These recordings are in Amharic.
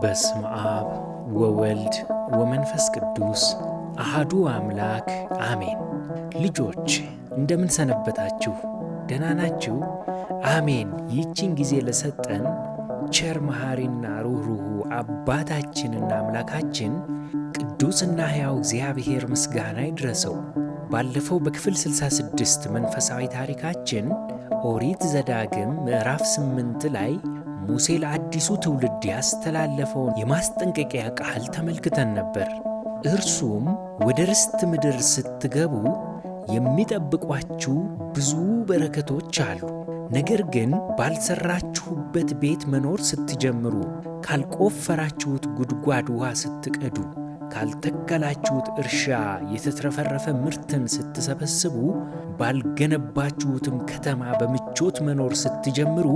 በስመ አብ ወወልድ ወመንፈስ ቅዱስ አሐዱ አምላክ አሜን። ልጆች እንደምን ሰነበታችሁ? ደህና ናችሁ? አሜን። ይህችን ጊዜ ለሰጠን ቸር መሐሪና ሩህሩህ አባታችንና አምላካችን ቅዱስና ሕያው እግዚአብሔር ምስጋና ይድረሰው። ባለፈው በክፍል 66 መንፈሳዊ ታሪካችን ኦሪት ዘዳግም ምዕራፍ 8 ላይ ሙሴ ለአዲሱ ትውልድ ያስተላለፈውን የማስጠንቀቂያ ቃል ተመልክተን ነበር። እርሱም ወደ ርስት ምድር ስትገቡ የሚጠብቋችሁ ብዙ በረከቶች አሉ። ነገር ግን ባልሰራችሁበት ቤት መኖር ስትጀምሩ፣ ካልቆፈራችሁት ጉድጓድ ውሃ ስትቀዱ፣ ካልተከላችሁት እርሻ የተትረፈረፈ ምርትን ስትሰበስቡ፣ ባልገነባችሁትም ከተማ በምቾት መኖር ስትጀምሩ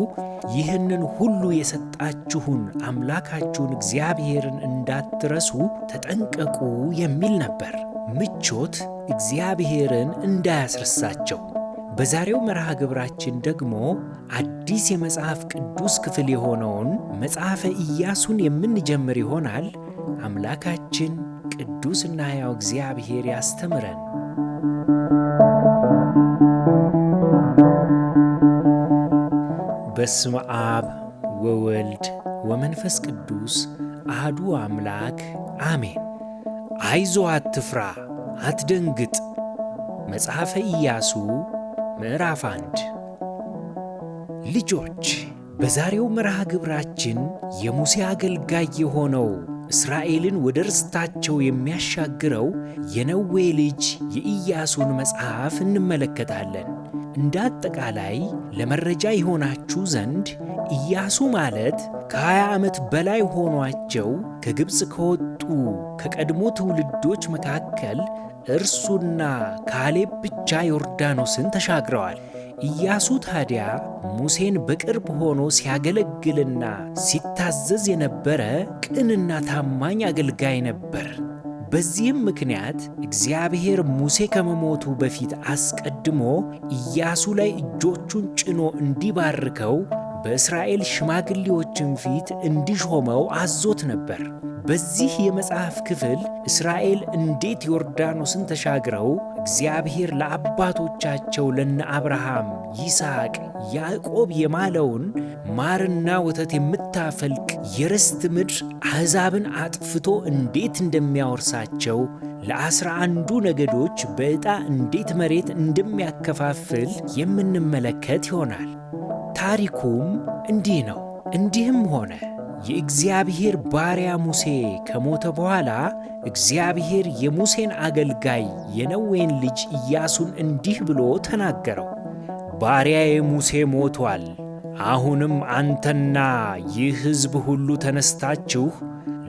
ይህንን ሁሉ የሰጣችሁን አምላካችሁን እግዚአብሔርን እንዳትረሱ ተጠንቀቁ የሚል ነበር። ምቾት እግዚአብሔርን እንዳያስረሳቸው። በዛሬው መርሃ ግብራችን ደግሞ አዲስ የመጽሐፍ ቅዱስ ክፍል የሆነውን መጽሐፈ ኢያሱን የምንጀምር ይሆናል። አምላካችን ቅዱስና ሕያው እግዚአብሔር ያስተምረን። በስመ አብ ወወልድ ወመንፈስ ቅዱስ አሐዱ አምላክ አሜን። አይዞ አትፍራ፣ አትደንግጥ። መጽሐፈ ኢያሱ ምዕራፍ 1። ልጆች በዛሬው መርሃ ግብራችን የሙሴ አገልጋይ የሆነው እስራኤልን ወደ ርስታቸው የሚያሻግረው የነዌ ልጅ የኢያሱን መጽሐፍ እንመለከታለን። እንደ አጠቃላይ ለመረጃ ይሆናችሁ ዘንድ ኢያሱ ማለት ከ20 ዓመት በላይ ሆኗቸው ከግብፅ ከወጡ ከቀድሞ ትውልዶች መካከል እርሱና ካሌብ ብቻ ዮርዳኖስን ተሻግረዋል። ኢያሱ ታዲያ ሙሴን በቅርብ ሆኖ ሲያገለግልና ሲታዘዝ የነበረ ቅንና ታማኝ አገልጋይ ነበር። በዚህም ምክንያት እግዚአብሔር ሙሴ ከመሞቱ በፊት አስቀድሞ ኢያሱ ላይ እጆቹን ጭኖ እንዲባርከው በእስራኤል ሽማግሌዎችም ፊት እንዲሾመው አዞት ነበር። በዚህ የመጽሐፍ ክፍል እስራኤል እንዴት ዮርዳኖስን ተሻግረው እግዚአብሔር ለአባቶቻቸው ለነ አብርሃም፣ ይስሐቅ፣ ያዕቆብ የማለውን ማርና ወተት የምታፈልቅ የርስት ምድር አሕዛብን አጥፍቶ እንዴት እንደሚያወርሳቸው፣ ለ11ዱ ነገዶች በዕጣ እንዴት መሬት እንደሚያከፋፍል የምንመለከት ይሆናል። ታሪኩም እንዲህ ነው። እንዲህም ሆነ የእግዚአብሔር ባሪያ ሙሴ ከሞተ በኋላ እግዚአብሔር የሙሴን አገልጋይ የነዌን ልጅ ኢያሱን እንዲህ ብሎ ተናገረው። ባሪያዬ ሙሴ ሞቷል። አሁንም አንተና ይህ ሕዝብ ሁሉ ተነስታችሁ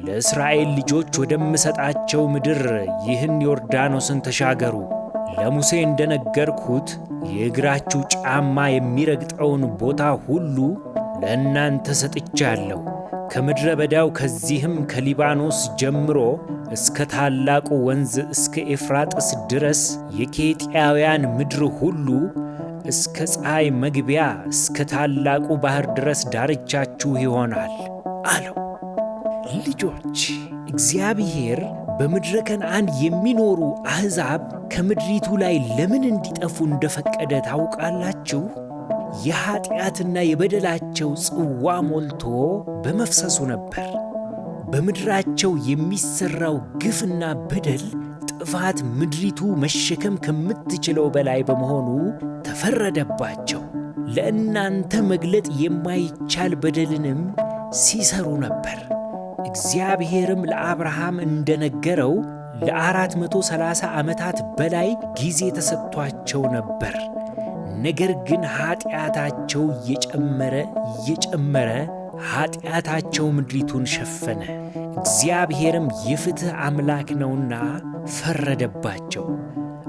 ለእስራኤል ልጆች ወደምሰጣቸው ምድር ይህን ዮርዳኖስን ተሻገሩ። ለሙሴ እንደነገርኩት የእግራችሁ ጫማ የሚረግጠውን ቦታ ሁሉ ለእናንተ ሰጥቻለሁ። ከምድረ በዳው ከዚህም ከሊባኖስ ጀምሮ እስከ ታላቁ ወንዝ እስከ ኤፍራጥስ ድረስ የኬጢያውያን ምድር ሁሉ እስከ ፀሐይ መግቢያ እስከ ታላቁ ባሕር ድረስ ዳርቻችሁ ይሆናል አለው። ልጆች እግዚአብሔር በምድረ ከነዓን የሚኖሩ አሕዛብ ከምድሪቱ ላይ ለምን እንዲጠፉ እንደፈቀደ ታውቃላችሁ? የኀጢአትና የበደላቸው ጽዋ ሞልቶ በመፍሰሱ ነበር። በምድራቸው የሚሠራው ግፍና በደል ጥፋት ምድሪቱ መሸከም ከምትችለው በላይ በመሆኑ ተፈረደባቸው። ለእናንተ መግለጥ የማይቻል በደልንም ሲሰሩ ነበር። እግዚአብሔርም ለአብርሃም እንደነገረው ለ430 ዓመታት በላይ ጊዜ ተሰጥቷቸው ነበር። ነገር ግን ኀጢአታቸው እየጨመረ ኃጢአታቸው ምድሪቱን ሸፈነ። እግዚአብሔርም የፍትሕ አምላክ ነውና ፈረደባቸው።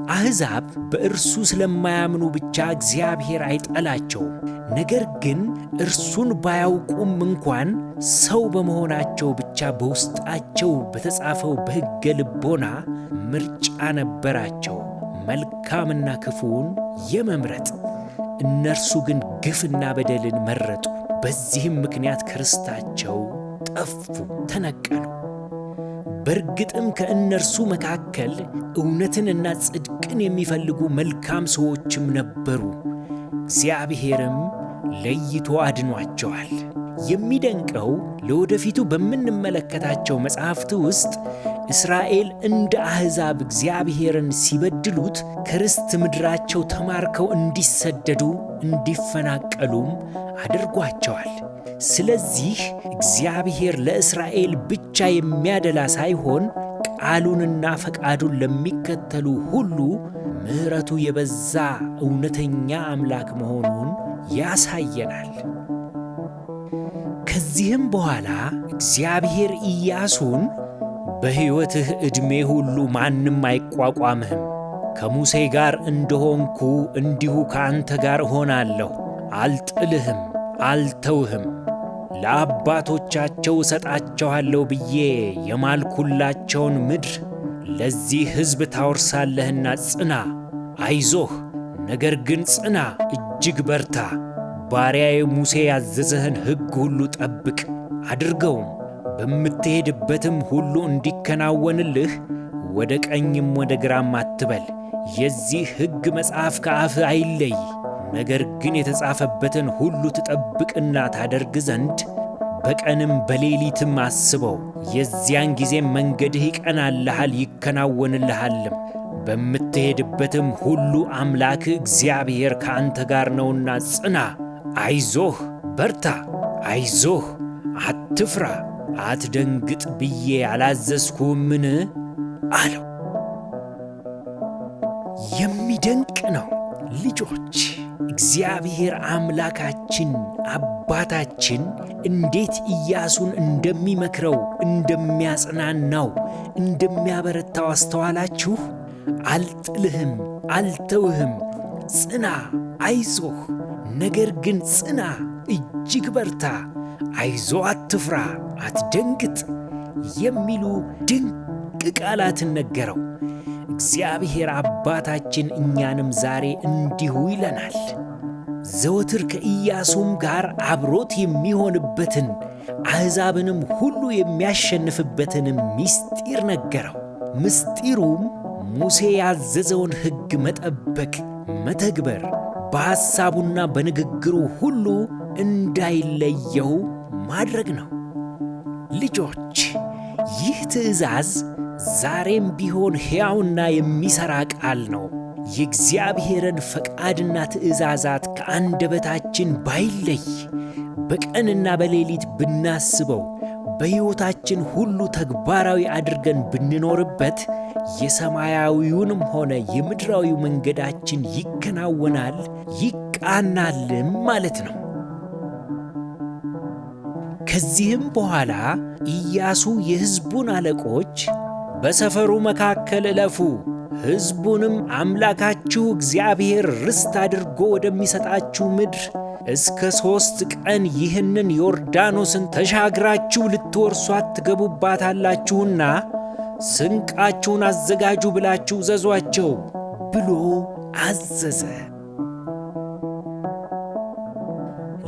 አሕዛብ በእርሱ ስለማያምኑ ብቻ እግዚአብሔር አይጠላቸውም። ነገር ግን እርሱን ባያውቁም እንኳን ሰው በመሆናቸው ብቻ በውስጣቸው በተጻፈው በሕገ ልቦና ምርጫ ነበራቸው፣ መልካምና ክፉውን የመምረጥ። እነርሱ ግን ግፍና በደልን መረጡ። በዚህም ምክንያት ከርስታቸው ጠፉ፣ ተነቀሉ። በእርግጥም ከእነርሱ መካከል እውነትንና ጽድቅን የሚፈልጉ መልካም ሰዎችም ነበሩ። እግዚአብሔርም ለይቶ አድኗቸዋል። የሚደንቀው ለወደፊቱ በምንመለከታቸው መጻሕፍት ውስጥ እስራኤል እንደ አሕዛብ እግዚአብሔርን ሲበድሉት ከርስት ምድራቸው ተማርከው እንዲሰደዱ እንዲፈናቀሉም አድርጓቸዋል። ስለዚህ እግዚአብሔር ለእስራኤል ብቻ የሚያደላ ሳይሆን ቃሉንና ፈቃዱን ለሚከተሉ ሁሉ ምሕረቱ የበዛ እውነተኛ አምላክ መሆኑን ያሳየናል። ከዚህም በኋላ እግዚአብሔር ኢያሱን በሕይወትህ ዕድሜ ሁሉ ማንም አይቋቋምህም፣ ከሙሴ ጋር እንደሆንኩ እንዲሁ ከአንተ ጋር እሆናለሁ፣ አልጥልህም፣ አልተውህም፣ ለአባቶቻቸው እሰጣቸዋለሁ ብዬ የማልኩላቸውን ምድር ለዚህ ሕዝብ ታወርሳለህና ጽና፣ አይዞህ፣ ነገር ግን ጽና፣ እጅግ በርታ። ባሪያዬ ሙሴ ያዘዘህን ሕግ ሁሉ ጠብቅ አድርገውም፣ በምትሄድበትም ሁሉ እንዲከናወንልህ ወደ ቀኝም ወደ ግራም አትበል። የዚህ ሕግ መጽሐፍ ከአፍህ አይለይ፣ ነገር ግን የተጻፈበትን ሁሉ ትጠብቅና ታደርግ ዘንድ በቀንም በሌሊትም አስበው። የዚያን ጊዜም መንገድህ ይቀናልሃል፣ ይከናወንልሃልም። በምትሄድበትም ሁሉ አምላክህ እግዚአብሔር ከአንተ ጋር ነውና ጽና፣ አይዞህ፣ በርታ፣ አይዞህ፣ አትፍራ፣ አትደንግጥ ብዬ አላዘዝኩህምን? አለው። የሚደንቅ ነው ልጆች። እግዚአብሔር አምላካችን አባታችን እንዴት ኢያሱን እንደሚመክረው፣ እንደሚያጽናናው፣ እንደሚያበረታው አስተዋላችሁ? አልጥልህም፣ አልተውህም፣ ጽና፣ አይዞህ፣ ነገር ግን ጽና፣ እጅግ በርታ፣ አይዞ፣ አትፍራ፣ አትደንግጥ የሚሉ ድንቅ ቃላትን ነገረው። እግዚአብሔር አባታችን እኛንም ዛሬ እንዲሁ ይለናል። ዘወትር ከኢያሱም ጋር አብሮት የሚሆንበትን አሕዛብንም ሁሉ የሚያሸንፍበትንም ምስጢር ነገረው። ምስጢሩም ሙሴ ያዘዘውን ሕግ መጠበቅ፣ መተግበር፣ በሐሳቡና በንግግሩ ሁሉ እንዳይለየው ማድረግ ነው። ልጆች፣ ይህ ትእዛዝ ዛሬም ቢሆን ሕያውና የሚሠራ ቃል ነው። የእግዚአብሔርን ፈቃድና ትእዛዛት ከአንደበታችን ባይለይ በቀንና በሌሊት ብናስበው በሕይወታችን ሁሉ ተግባራዊ አድርገን ብንኖርበት የሰማያዊውንም ሆነ የምድራዊው መንገዳችን ይከናወናል፣ ይቃናልም ማለት ነው። ከዚህም በኋላ ኢያሱ የሕዝቡን አለቆች በሰፈሩ መካከል እለፉ፣ ሕዝቡንም አምላካችሁ እግዚአብሔር ርስት አድርጎ ወደሚሰጣችሁ ምድር እስከ 3 ቀን ይህንን ዮርዳኖስን ተሻግራችሁ ልትወርሷት ትገቡባታላችሁና ስንቃችሁን አዘጋጁ ብላችሁ እዘዟቸው ብሎ አዘዘ።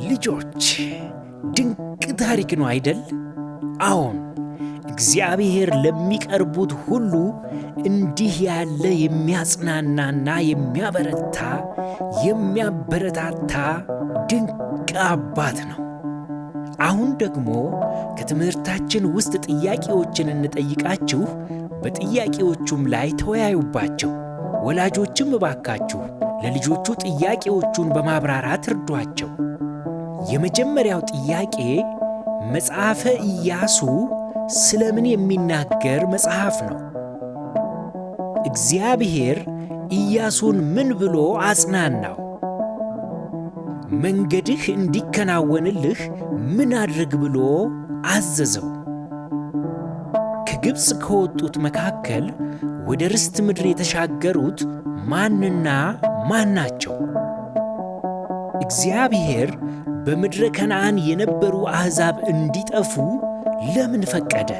ልጆች፣ ድንቅ ታሪክ ነው አይደል? አዎን፣ እግዚአብሔር ለሚቀርቡት ሁሉ እንዲህ ያለ የሚያጽናናና የሚያበረታታ ድንቅ አባት ነው። አሁን ደግሞ ከትምህርታችን ውስጥ ጥያቄዎችን እንጠይቃችሁ፣ በጥያቄዎቹም ላይ ተወያዩባቸው። ወላጆችም እባካችሁ ለልጆቹ ጥያቄዎቹን በማብራራት እርዷቸው። የመጀመሪያው ጥያቄ መጽሐፈ ኢያሱ ስለምን የሚናገር መጽሐፍ ነው? እግዚአብሔር ኢያሱን ምን ብሎ አጽናናው? መንገድህ እንዲከናወንልህ ምን አድርግ ብሎ አዘዘው? ከግብፅ ከወጡት መካከል ወደ ርስት ምድር የተሻገሩት ማንና ማን ናቸው? እግዚአብሔር በምድረ ከነዓን የነበሩ አሕዛብ እንዲጠፉ ለምን ፈቀደ?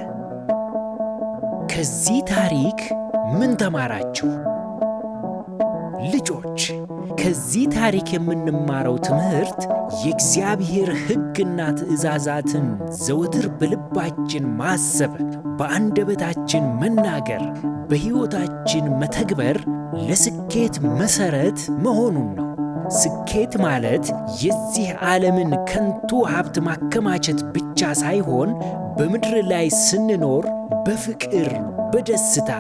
ከዚህ ታሪክ ምን ተማራችሁ? ልጆች፣ ከዚህ ታሪክ የምንማረው ትምህርት የእግዚአብሔር ሕግና ትእዛዛትን ዘወትር በልባችን ማሰብ፣ በአንደበታችን መናገር፣ በሕይወታችን መተግበር ለስኬት መሠረት መሆኑን ነው። ስኬት ማለት የዚህ ዓለምን ከንቱ ሀብት ማከማቸት ብቻ ሳይሆን በምድር ላይ ስንኖር በፍቅር፣ በደስታ፣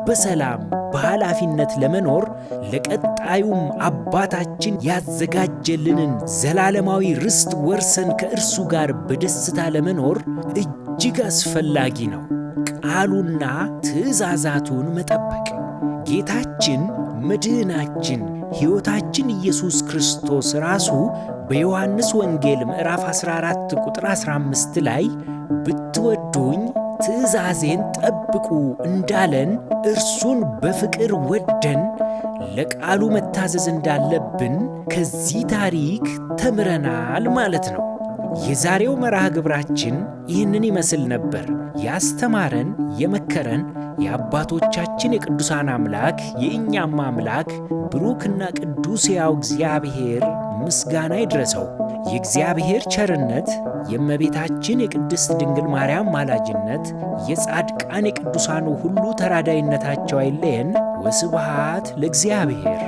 በሰላም፣ በኃላፊነት ለመኖር ለቀጣዩም አባታችን ያዘጋጀልንን ዘላለማዊ ርስት ወርሰን ከእርሱ ጋር በደስታ ለመኖር እጅግ አስፈላጊ ነው። ቃሉና ትእዛዛቱን መጠበቅ። ጌታችን መድህናችን ሕይወታችን ኢየሱስ ክርስቶስ ራሱ በዮሐንስ ወንጌል ምዕራፍ 14 ቁጥር 15 ላይ ብትወዱኝ ትእዛዜን ጠብቁ እንዳለን እርሱን በፍቅር ወደን ለቃሉ መታዘዝ እንዳለብን ከዚህ ታሪክ ተምረናል ማለት ነው። የዛሬው መርሃ ግብራችን ይህንን ይመስል ነበር። ያስተማረን የመከረን የአባቶቻችን የቅዱሳን አምላክ የእኛም አምላክ ብሩክና ቅዱስ ሕያው እግዚአብሔር ምስጋና ይድረሰው። የእግዚአብሔር ቸርነት፣ የእመቤታችን የቅድስት ድንግል ማርያም ማላጅነት፣ የጻድቃን የቅዱሳኑ ሁሉ ተራዳይነታቸው አይለየን። ወስብሐት ለእግዚአብሔር።